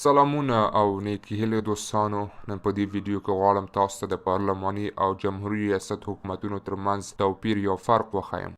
سلامونه او نیکی هیلې دوستانو، نن په دې ویډیو کې غواړم تاسو ته د پارلماني او جمهوریت ریاست حکومتونو ترمنځ توپیر یا فرق وښیم.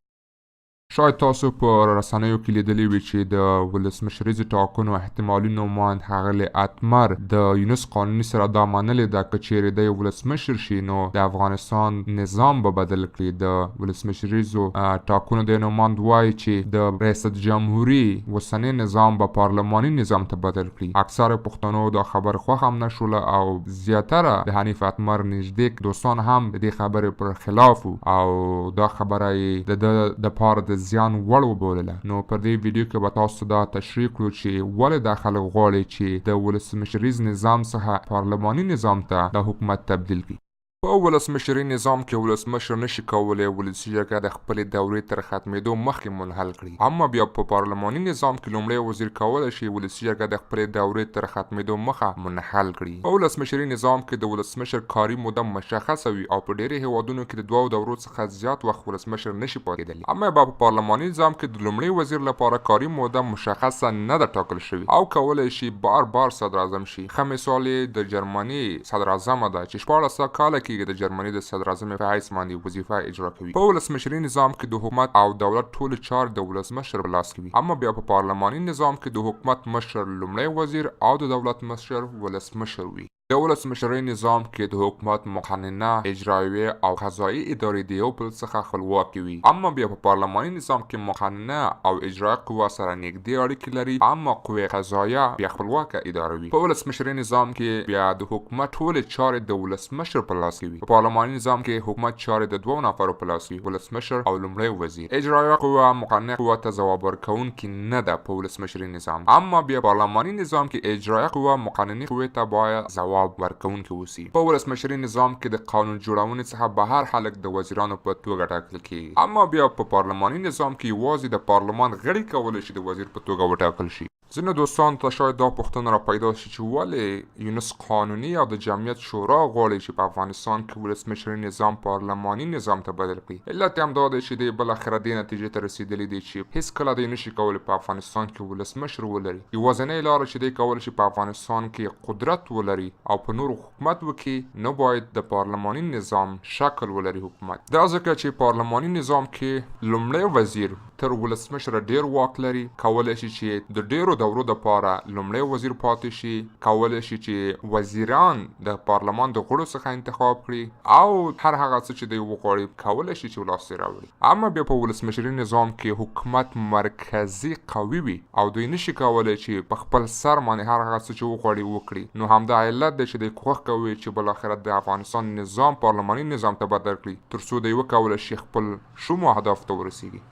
شاید تاسو په رسنیو کې لیدلی وي چې د ولسمشریزو ټاکنو احتمالي نوماند ښاغلی اتمر د یونس قانوني سره دا منلې ده که چیرې دی ولسمشر شي نو د افغانستان نظام به بدل کړي. د ولسمشریزو ټاکنو د نوماند وایي چې د ریاست جمهوري اوسنی نظام به پارلماني نظام ته بدل کړي. اکثر پښتنو دا خبر خوښ هم نشوله او زیاتره د حنیف اتمر نږدې دوستان هم د دې خبرې پر خلاف او دا خبره یې د پاره د زیان وړ وبولله. نو پر دې ویډیو کې به تاسو دا تشریح کړو چې ولې دا خلک غواړي چې د ولسمشریز نظام څخه پارلماني نظام ته د حکومت تبدیل کړي. په ولسمشري نظام کې ولسمشر نشي کولی ولسي جرګه د خپلې دورې تر ختمېدو مخکې منحل کړي، اما بیا په پارلماني نظام کې لومړی وزیر کولی شي ولسي جرګه د خپلې دورې تر ختمېدو مخه منحل کړي. په ولسمشري نظام کې د ولسمشر کاري موده مشخصه وي او په ډېرو هیوادونو کې د 2 دورو څخه زیات وخت ولسمشر نشي پاتېدلی، اما بیا په پارلماني نظام کې د لومړي وزیر لپاره کاري موده مشخصه نه ده ټاکل شوې او کولی شي بار صدر اعظم شي. ښه مثال یې د جرمني صدر اعظمه ده چې 14 کاله د جرمني د صدر اعظم په حیث باندې وظیفه اجرا کوي. په ولسمشري نظام کې د حکومت او دولت ټول چارې د ولسمشر په لاس کې وي، اما بیا په پارلماني نظام کې د حکومت مشر لومړی وزیر او د دولت مشر ولسمشر وي. د ولسمشرۍ نظام کې د حکومت مقننه، اجرایوي او قضایي ادارې د یو بل څخه خپلواکې وي، اما بیا په پارلماني نظام کې مقننه او اجرایي قوه سره نږدې اړیکې لري، اما قوه قضاییه بیا خپلواکه اداره وي. په ولسمشرۍ نظام کې بیا د حکومت ټولې چارې د ولسمشر په لاس کې وي. په پارلماني نظام کې حکومت چارې د 2 نفرو په لاس وي، ولسمشر او لومړی وزیر. اجرایي قوه مقننه قوه ته ځواب ورکوونکې نه ده په ولسمشرۍ نظام، اما بیا پارلماني نظام کې اجرایي قوه مقننې قوې ته باید ځواب ورکوونکې اوسي. په ولسمشري نظام کې د قانون جوړونې څخه بهر خلک د وزیرانو په توګه ټاکل کیږي، اما بیا په پارلماني نظام کې یوازې د پارلمان غړي کولی شي د وزیر په توګه وټاکل شي. ځینو دوستانو ته شاید دا پوښتنه را پیدا شي چې ولې یونس قانوني او د جمعیت شورا غواړي چې په افغانستان کې ولسمشري نظام پارلماني نظام ته بدل کړي. علت هم دا دی چې دی بالاخره دې نتیجې ته رسېدلی دی چې هیڅکله دی نشي کولی په افغانستان کې ولسمشر ولري. یوازینۍ لاره چې دی کولی شي په افغانستان کې قدرت ولري او په نورو حکومت وکړي نو باید د پارلماني نظام شکل ولري حکومت. دا ځکه چې پارلماني نظام کې لومړی وزیر تر ولسمشر ډیر واک لري، کولی شي چې د ډیرو دورو دپاره لومړی وزیر پاتې شي، کولی شي چې وزیران د پارلمان د غړو څخه انتخاب کړي او هر هغه څه چې دی وغواړي کولی شي چې لاسته راوړي. اما بیا په ولسمشري نظام کې حکومت مرکزي قوي وي او دوی نشي کولی چې په خپل سر باندې هر هغه څه چې وغواړي وکړي. نو همدا علت دی چې دی کوښښ کوي چې بالاخره د افغانستان نظام پارلماني نظام ته بدل کړي تر څو دی وکولی شي خپل شومو اهدافو ته ورسیږي.